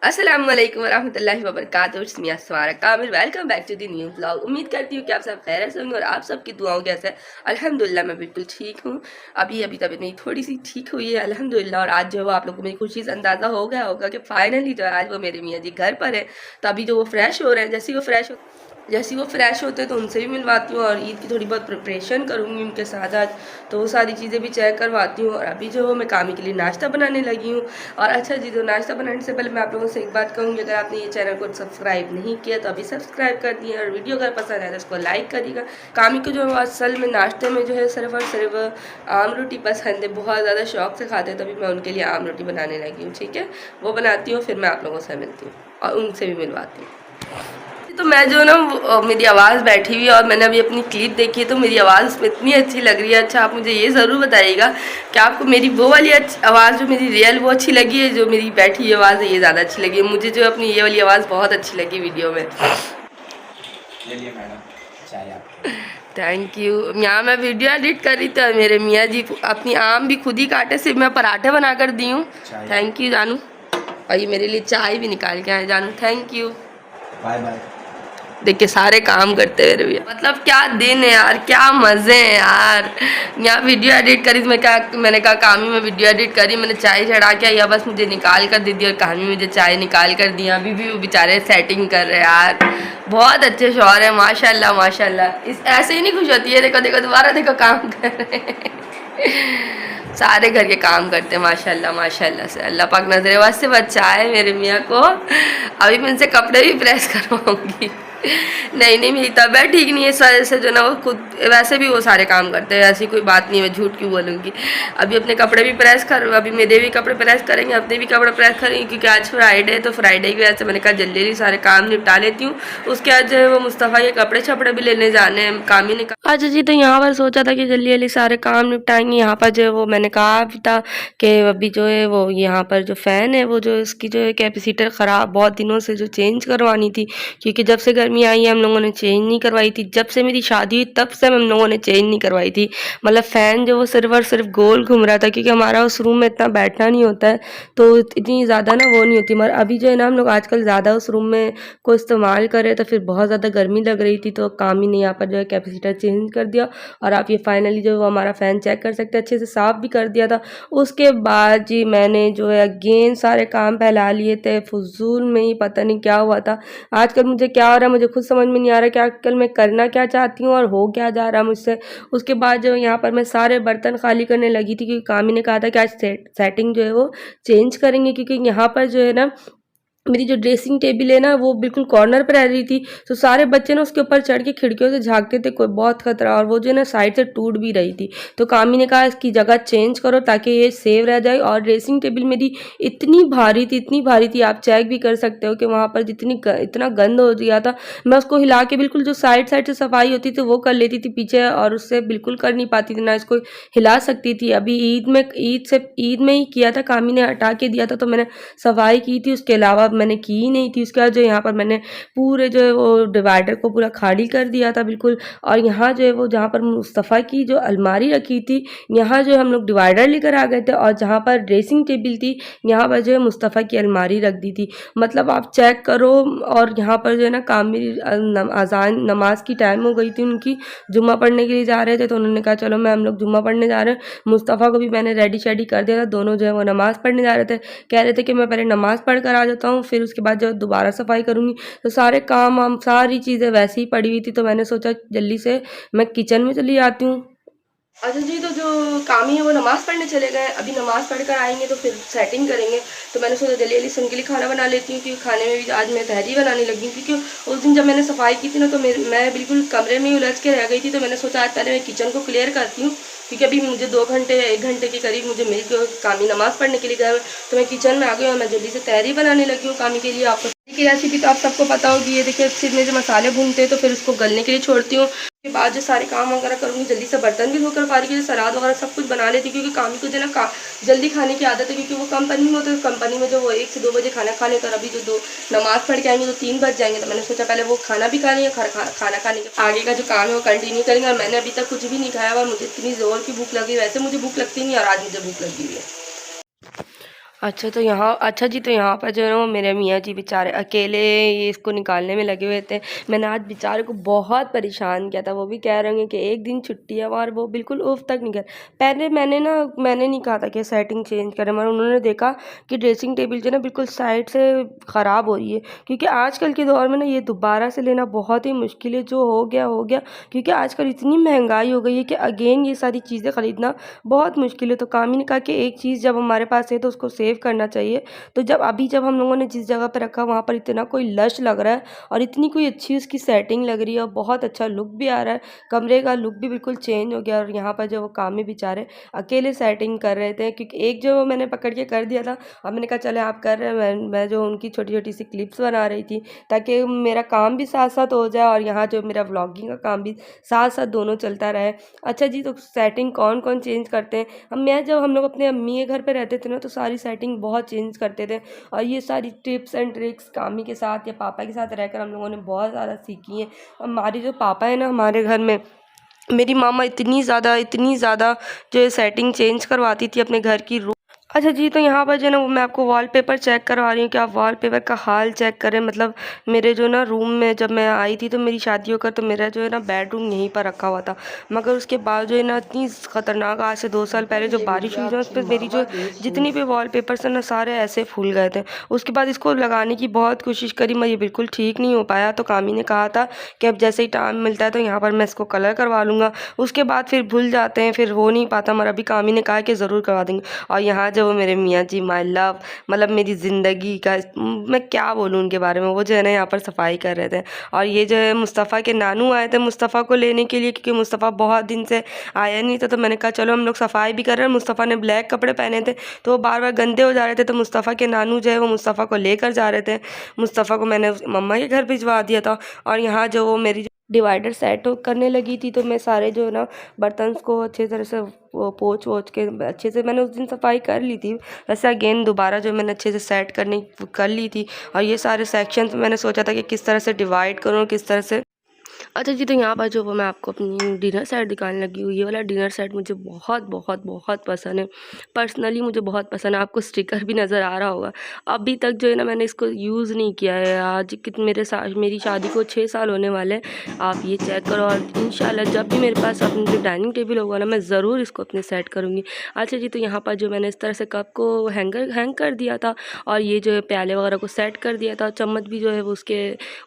अस्सलाम वालेकुम वरहमतुल्लाहि वबरकातुहू। It's me Asmara Kamil. Welcome back to the new blog. उम्मीद करती हूँ कि आप सब खैर से होंगे और आप सबकी दुआओं कैसे है। अल्हम्दुलिल्लाह मैं बिल्कुल ठीक हूँ। अभी तबीयत मेरी थोड़ी सी ठीक हुई है अल्हम्दुलिल्लाह। और आज जो है वो आप लोगों को मेरी खुशी से अंदाज़ा हो गया होगा कि फाइनली जो है आज वो मेरे मियाँ जी घर पर है। तो अभी जो वो फ्रेश हो रहे हैं, जैसे वो फ्रेश होते हैं तो उनसे भी मिलवाती हूँ और ईद की थोड़ी बहुत प्रिपरेशन करूँगी उनके साथ आज। तो वो सारी चीज़ें भी चेक करवाती हूँ। और अभी जो मैं कामी के लिए नाश्ता बनाने लगी हूँ। और अच्छा जी, तो नाश्ता बनाने से पहले मैं आप लोगों से एक बात कहूँगी, अगर आपने ये चैनल को सब्सक्राइब नहीं किया तो अभी सब्सक्राइब कर दिए और वीडियो अगर पसंद आए तो उसको लाइक करिएगा। कामी को जो असल में नाश्ते में जो है सिर्फ और सिर्फ आम रोटी पसंद है, बहुत ज़्यादा शौक से खाते हैं। तभी मैं उनके लिए आम रोटी बनाने लगी हूँ। ठीक है, वो बनाती हूँ, फिर मैं आप लोगों से मिलती हूँ और उनसे भी मिलवाती हूँ। तो मैं जो ना मेरी आवाज़ बैठी हुई है और मैंने अभी अपनी क्लिप देखी है तो मेरी आवाज़ उसमें इतनी अच्छी लग रही है। अच्छा, आप मुझे ये ज़रूर बताइएगा कि आपको मेरी वो वाली आवाज़ जो मेरी रियल वो अच्छी लगी है, जो मेरी बैठी हुई आवाज़ है ये ज़्यादा अच्छी लगी है। मुझे जो अपनी ये वाली आवाज़ बहुत अच्छी लगी वीडियो में। Thank you. यहाँ मैं वीडियो एडिट कर रही थी, मेरे मियाँ जी अपनी आम भी खुद ही काटे, सिर्फ मैं पराठे बना कर दी हूँ। थैंक यू जानू। और ये मेरे लिए चाय भी निकाल के आए जानू, थैंक यू। Bye bye. देख के सारे काम करते हुए भैया, मतलब क्या दिन है यार, क्या मज़े हैं यार। यहाँ वीडियो एडिट करी तो मैंने कहा कामी में वीडियो एडिट करी, मैंने चाय चढ़ा के या बस मुझे निकाल कर दे दी और कामी मुझे चाय निकाल कर दिया। अभी भी वो बेचारे सेटिंग कर रहे हैं यार, बहुत अच्छे शौहर है माशाल्लाह माशाल्लाह। इस ऐसे ही नहीं खुश होती है, देखो देखो दोबारा देखो काम कर रहे हैं। सारे घर के काम करते हैं माशाल्लाह माशाल्लाह से। अल्लाह पाक नजरे वास से बचाए मेरे मियाँ को। अभी मैं इनसे कपड़े भी प्रेस करवाऊंगी। नहीं मेरी तबीयत ठीक नहीं है, इस वजह से जो ना वो खुद, वैसे भी वो सारे काम करते हैं, ऐसी कोई बात नहीं है, मैं झूठ क्यों बोलूँगी। अभी अपने कपड़े भी प्रेस कर, अभी मेरे भी कपड़े प्रेस करेंगे, अपने भी कपड़े प्रेस करेंगे क्योंकि आज फ्राइडे है। तो फ्राइडे की वजह से मैंने कहा जल्दी जल्दी सारे काम निपटा लेती हूँ। उसके आज जो है वो मुस्तफ़ा के कपड़े छपड़े भी लेने जाने हैं, कामी ने कहा। अच्छा जी, तो यहाँ पर सोचा था कि जल्दी जल्दी सारे काम निपटाएंगे। यहाँ पर जो है वो मैंने कहा भी था कि अभी जो है वो यहाँ पर जो फ़ैन है वो जो इसकी जो है कैपेसिटर ख़राब, बहुत दिनों से जो चेंज करवानी थी, क्योंकि जब से गर्मी आई है हम लोगों ने चेंज नहीं करवाई थी। जब से मेरी शादी हुई तब से हम लोगों ने चेंज नहीं करवाई थी। मतलब फ़ैन जो वो सिर्फ और सिर्फ गोल घूम रहा था, क्योंकि हमारा उस रूम में इतना बैठना नहीं होता है तो इतनी ज़्यादा ना वो नहीं होती। मगर अभी जो है ना हम लोग आजकल ज़्यादा उस रूम में को इस्तेमाल कर रहे तो फिर बहुत ज़्यादा गर्मी लग रही थी, तो कामी ने यहाँ पर जो है कैपेसिटर चेंज कर दिया। और आप ये फाइनली जो हमारा फ़ैन चेक कर सकते हैं, अच्छे से साफ़ भी कर दिया था। उसके बाद जी मैंने जो है अगेन सारे काम फैला लिए थे, फजूल में ही पता नहीं क्या हुआ था। आजकल मुझे क्या हो रहा है मुझे खुद समझ में नहीं आ रहा कि आजकल मैं करना क्या चाहती हूँ और हो क्या जा रहा है मुझसे। उसके बाद जो यहाँ पर मैं सारे बर्तन खाली करने लगी थी, क्योंकि कामी ने कहा था कि आज सेटिंग जो है वो चेंज करेंगे, क्योंकि यहाँ पर जो है ना मेरी जो ड्रेसिंग टेबल है ना वो बिल्कुल कॉर्नर पर रह रही थी, तो सारे बच्चे ना उसके ऊपर चढ़ के खिड़कियों से झांकते थे, कोई बहुत खतरा, और वो जो है ना साइड से टूट भी रही थी। तो कामी ने कहा इसकी जगह चेंज करो ताकि ये सेव रह जाए। और ड्रेसिंग टेबल मेरी इतनी भारी थी, आप चेक भी कर सकते हो कि वहाँ पर इतना गंद हो गया था। मैं उसको हिला के बिल्कुल जो साइड से सफाई होती थी वो कर लेती थी पीछे, और उससे बिल्कुल कर नहीं पाती थी, ना इसको हिला सकती थी। अभी ईद में ही किया था, कामी ने हटा के दिया था तो मैंने सफाई की थी, उसके अलावा मैंने की ही नहीं थी। उसके बाद जो यहाँ पर मैंने पूरे जो है वो डिवाइडर को पूरा खाली कर दिया था बिल्कुल। और यहाँ जो है वो जहाँ पर मुस्तफ़ा की जो अलमारी रखी थी, यहाँ जो हम लोग डिवाइडर लेकर आ गए थे, और जहाँ पर ड्रेसिंग टेबल थी यहाँ पर जो है मुस्तफ़ा की अलमारी रख दी थी। मतलब आप चेक करो। और यहाँ पर जो है ना कामिल अजान नमाज की टाइम हो गई थी उनकी, जुम्मा पढ़ने के लिए जा रहे थे, तो उन्होंने कहा चलो मैं हम लोग जुम्मा पढ़ने जा रहे हैं। मुस्तफ़ा को भी मैंने रेडी शेडी कर दिया था, दोनों जो है वो नमाज़ पढ़ने जा रहे थे। कह रहे थे कि मैं पहले नमाज़ पढ़ कर आ जाता हूँ, फिर उसके बाद जब दोबारा सफाई करूँगी। तो सारे काम हम सारी चीज़ें वैसे ही पड़ी हुई थी, तो मैंने सोचा जल्दी से मैं किचन में चली जाती हूँ। अच्छा जी, तो जो कामी है वो नमाज़ पढ़ने चले गए, अभी नमाज़ पढ़ कर आएंगे तो फिर सेटिंग करेंगे। तो मैंने सोचा जल्दी जल्दी उनके लिए खाना बना लेती हूँ, क्योंकि खाने में भी आज मैं तहरी बनाने लगी हूँ, क्योंकि उस दिन जब मैंने सफाई की थी ना तो मैं बिल्कुल कमरे में ही उलझ के रह गई थी। तो मैंने सोचा आज पहले मैं किचन को क्लियर करती हूँ, क्योंकि अभी मुझे 2 घंटे 1 घंटे के करीब मुझे मिल के कामी नमाज़ पढ़ने के लिए गए, तो मैं किचन में आ गई और मैं जल्दी से तहरी बनाने लगी हूँ कामी के लिए। आपको की रेसिपी तो आप सबको पता होगी। ये देखिए सिर्फ में जो मसाले भूनते हैं तो फिर उसको गलने के लिए छोड़ती हूँ। के बाद जो सारे काम वगैरह करूँगी, जल्दी से बर्तन भी धोकर फारी के सलाद वगैरह सब कुछ बना लेती हूँ, क्योंकि कामी को जो है ना जल्दी खाने की आदत है, क्योंकि वो कंपनी में होते हैं। कंपनी में जो वो 1 से 2 बजे खाना खा लेते हैं, और अभी जो नमाज़ पढ़ के आएंगे तो 3 बज जाएंगे। तो मैंने सोचा पहले वो खाना भी खा लेंगे, खाना खाने के आगे का जो काम है वो कंटिन्यू करेंगे। और मैंने अभी तक कुछ भी नहीं खाया हुआ, मुझे इतनी ज़ोर की भूख लगी, वैसे मुझे भूख लगती नहीं और आज मुझे भूख लगी हुई है। अच्छा तो यहाँ अच्छा जी, तो यहाँ पर जो है ना वो मेरे मियाँ जी बेचारे अकेले ये इसको निकालने में लगे हुए थे। मैंने आज बेचारे को बहुत परेशान किया था, वो भी कह रहे हैं कि एक दिन छुट्टी है और वो बिल्कुल उफ तक नहीं कर। पहले मैंने नहीं कहा था कि सेटिंग चेंज करें, मगर उन्होंने देखा कि ड्रेसिंग टेबल जो है ना बिल्कुल साइड से ख़राब हो रही है, क्योंकि आजकल के दौर में ना ये दोबारा से लेना बहुत ही मुश्किल है। जो हो गया, क्योंकि आजकल इतनी महंगाई हो गई है कि अगेन ये सारी चीज़ें ख़रीदना बहुत मुश्किल है। तो कामी ने कहा कि एक चीज़ जब हमारे पास है तो उसको सेव करना चाहिए। तो जब हम लोगों ने जिस जगह पर रखा वहाँ पर इतना कोई लश लग रहा है और इतनी कोई अच्छी उसकी सेटिंग लग रही है और बहुत अच्छा लुक भी आ रहा है, कमरे का लुक भी बिल्कुल चेंज हो गया। और यहाँ पर जो वो कामी बेचारे अकेले सेटिंग कर रहे थे, क्योंकि एक जो मैंने पकड़ के कर दिया था, अब मैंने कहा चले आप कर रहे हैं, मैं जो उनकी छोटी छोटी सी क्लिप्स बना रही थी ताकि मेरा काम भी साथ साथ हो जाए और यहाँ जो मेरा व्लॉगिंग का काम भी साथ साथ दोनों चलता रहे। अच्छा जी, तो सेटिंग कौन कौन चेंज करते हैं? जब हम लोग अपने अम्मी के घर पे रहते थे ना, तो सारी सेटिंग बहुत चेंज करते थे और ये सारी टिप्स एंड ट्रिक्स कामी के साथ या पापा के साथ रहकर हम लोगों ने बहुत ज़्यादा सीखी है। हमारी जो पापा है ना, हमारे घर में मेरी मामा इतनी ज़्यादा जो है सेटिंग चेंज करवाती थी अपने घर की। अच्छा जी, तो यहाँ पर जो है ना वो मैं आपको वॉलपेपर चेक करवा रही हूँ कि आप वॉलपेपर का हाल चेक करें। मतलब मेरे जो ना रूम में जब मैं आई थी तो मेरी शादी होकर तो मेरा जो है ना बेडरूम यहीं पर रखा हुआ था, मगर उसके बाद जो है ना इतनी ख़तरनाक आज से 2 साल पहले जो बारिश हुई ना, उस पर मेरी जो जितनी भी वॉलपेपर्स हैं ना सारे ऐसे फूल गए थे। उसके बाद इसको लगाने की बहुत कोशिश करी, मैं ये बिल्कुल ठीक नहीं हो पाया। तो कामी ने कहा था कि अब जैसे ही टाइम मिलता है तो यहाँ पर मैं इसको कलर करवा लूँगा। उसके बाद फिर भूल जाते हैं, फिर हो नहीं पाता, मगर अभी कामी ने कहा कि ज़रूर करवा देंगे। और यहाँ जो वो मेरे मियाँ जी माय लव, मतलब मेरी ज़िंदगी का, मैं क्या बोलूँ उनके बारे में, वो जो है ना यहाँ पर सफाई कर रहे थे। और ये जो है मुस्तफ़ा के नानू आए थे मुस्तफ़ा को लेने के लिए, क्योंकि मुस्तफ़ा बहुत दिन से आया नहीं था। तो मैंने कहा चलो हम लोग सफाई भी कर रहे हैं। मुस्तफ़ा ने ब्लैक कपड़े पहने थे तो वो बार बार गंदे हो जा रहे थे, तो मुस्तफ़ा के नानू जो है वो मुस्तफ़ा को लेकर जा रहे थे। मुस्तफ़ा को मैंने मम्मा के घर भिजवा दिया था। और यहाँ जो वो मेरी डिवाइडर सेट करने लगी थी, तो मैं सारे जो है ना बर्तन को अच्छे तरह से वो पोंछ वोछ के अच्छे से मैंने उस दिन सफाई कर ली थी। वैसे अगेन दोबारा जो मैंने अच्छे से सेट कर ली थी। और ये सारे सेक्शंस मैंने सोचा था कि किस तरह से डिवाइड करूँ, किस तरह से। अच्छा जी, तो यहाँ पर जो वो मैं आपको अपनी डिनर सेट दिखाने लगी हूँ। ये वाला डिनर सेट मुझे बहुत बहुत बहुत पसंद है, पर्सनली मुझे बहुत पसंद है। आपको स्टिकर भी नज़र आ रहा होगा। अभी तक जो है ना मैंने इसको यूज़ नहीं किया है। आज मेरी शादी को 6 साल होने वाले हैं। आप ये चेक करो, और इंशाल्लाह जब भी मेरे पास अपनी जो डाइनिंग टेबल होगा ना, मैं ज़रूर इसको अपने सेट करूँगी। अच्छा जी, तो यहाँ पर जो मैंने इस तरह से कप को हैंग कर दिया था और ये जो है प्याले वगैरह को सेट कर दिया था। चम्मच भी जो है वो उसके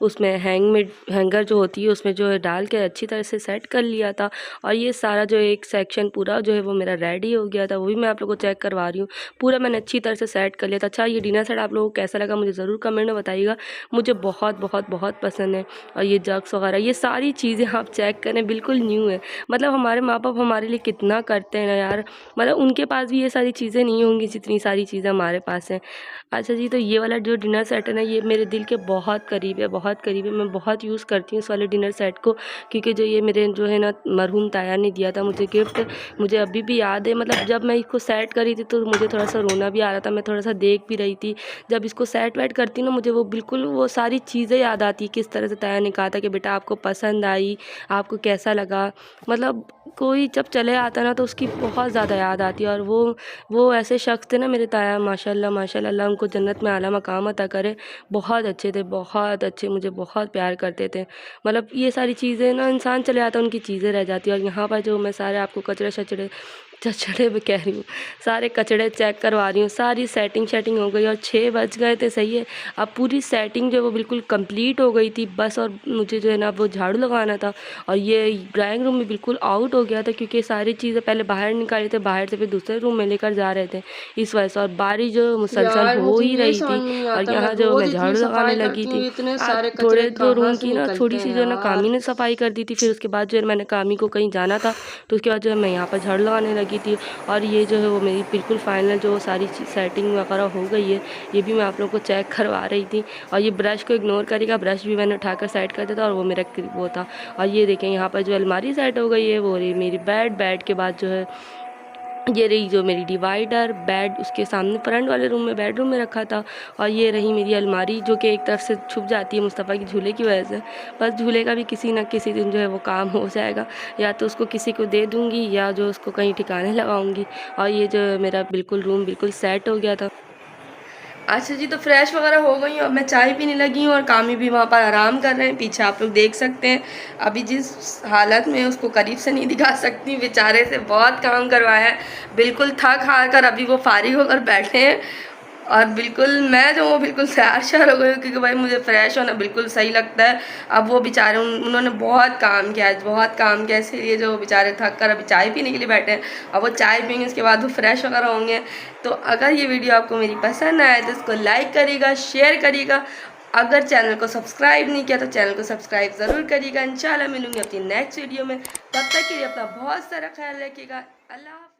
उसमें हैंगर जो होती है उसमें जो है डाल के अच्छी तरह से सेट कर लिया था। और ये सारा जो एक सेक्शन पूरा जो है वो मेरा रेडी हो गया था, वो भी मैं आप लोगों को चेक करवा रही हूँ। पूरा मैंने अच्छी तरह से सेट कर लिया था। अच्छा, ये डिनर सेट आप लोगों को कैसा लगा मुझे ज़रूर कमेंट में बताइएगा। मुझे बहुत बहुत बहुत पसंद है। और ये जग्स वगैरह ये सारी चीज़ें आप चेक करें, बिल्कुल न्यू है। मतलब हमारे माँ बाप हमारे लिए कितना करते हैं ना यार, मतलब उनके पास भी ये सारी चीज़ें नहीं होंगी जितनी सारी चीज़ें हमारे पास हैं। अच्छा जी, तो ये वाला जो डिनर सेट है ना, ये मेरे दिल के बहुत करीब है, बहुत करीब है। मैं बहुत यूज़ करती हूँ इस वाले डिनर सेट को, क्योंकि जो ये मेरे जो है ना मरहूम ताया ने दिया था मुझे गिफ्ट, मुझे अभी भी याद है। मतलब जब मैं इसको सेट करी थी तो मुझे थोड़ा सा रोना भी आ रहा था, मैं थोड़ा सा देख भी रही थी। जब इसको सेट वेट करती ना, मुझे वो बिल्कुल वो सारी चीज़ें याद आती, किस तरह से ताया ने कहा था कि बेटा आपको पसंद आई, आपको कैसा लगा। मतलब कोई जब चले आता ना तो उसकी बहुत ज़्यादा याद आती है। और वो ऐसे शख्स थे ना मेरे ताया, माशाल्लाह माशाल्लाह, अल्लाह उनको जन्नत में आला मकाम अता करे। बहुत अच्छे थे, बहुत अच्छे, मुझे बहुत प्यार करते थे। मतलब ये सारी चीज़ें ना, इंसान चले आता उनकी चीज़ें रह जाती है। और यहाँ पर जो मैं सारे आपको चचड़े भी कह रही हूँ, सारे कचड़े चेक करवा रही हूँ। सारी सेटिंग हो गई और 6 बज गए थे, सही है। अब पूरी सेटिंग जो है वो बिल्कुल कंप्लीट हो गई थी बस, और मुझे जो है ना वो झाड़ू लगाना था। और ये ड्राइंग रूम में बिल्कुल आउट हो गया था, क्योंकि सारी चीज़ें पहले बाहर निकाली थे, बाहर से फिर दूसरे रूम में लेकर जा रहे थे इस वजह से। और बारिश जो मुसलसल हो ही रही थी, और यहाँ जो मैं झाड़ू लगाने लगी थी। थोड़े जो रूम की ना थोड़ी सी जो है ना कामी ने सफाई कर दी थी। फिर उसके बाद जो है मैंने कामी को कहीं जाना था, तो उसके बाद जो है मैं यहाँ पर झाड़ू लगाने लगी थी। और ये जो है वो मेरी बिल्कुल फाइनल जो सारी सेटिंग वगैरह हो गई है, ये भी मैं आप लोगों को चेक करवा रही थी। और ये ब्रश को इग्नोर करेगा, ब्रश भी मैंने उठाकर सेट कर दिया था, और वो मेरा वो था। और ये देखें यहाँ पर जो अलमारी सेट हो गई है, वो रही मेरी बेड के बाद जो है ये रही जो मेरी डिवाइडर, बेड उसके सामने फ्रंट वाले रूम में बेडरूम में रखा था। और ये रही मेरी अलमारी, जो कि एक तरफ से छुप जाती है मुस्तफ़ा की झूले की वजह से। बस झूले का भी किसी न किसी दिन जो है वो काम हो जाएगा, या तो उसको किसी को दे दूँगी या जो उसको कहीं ठिकाने लगाऊँगी। और ये जो मेरा बिल्कुल रूम बिल्कुल सेट हो गया था। अच्छा जी, तो फ्रेश वगैरह हो गई हूँ, अब मैं चाय पीने लगी हूँ और कामी भी वहाँ पर आराम कर रहे हैं। पीछे आप लोग देख सकते हैं अभी जिस हालत में, उसको करीब से नहीं दिखा सकती, बेचारे से बहुत काम करवाया है। बिल्कुल थक हार कर अभी वो फारिग होकर बैठे हैं और बिल्कुल मैं जो हूँ बिल्कुल तैयार हो गई हूँ, क्योंकि भाई मुझे फ़्रेश होना बिल्कुल सही लगता है। अब वो बेचारे उन्होंने बहुत काम किया, आज बहुत काम किया, इसीलिए जो बेचारे थक कर अभी चाय पीने के लिए बैठे हैं। अब वो चाय पीएंगे, उसके बाद वो फ्रेश वगैरह होंगे। तो अगर ये वीडियो आपको मेरी पसंद आए तो इसको लाइक करिएगा, शेयर करिएगा। अगर चैनल को सब्सक्राइब नहीं किया तो चैनल को सब्सक्राइब ज़रूर करिएगा। इंशाल्लाह मिलूंगी अपनी नेक्स्ट वीडियो में। तब तक के लिए अपना बहुत सारा ख्याल रखिएगा। अल्लाह।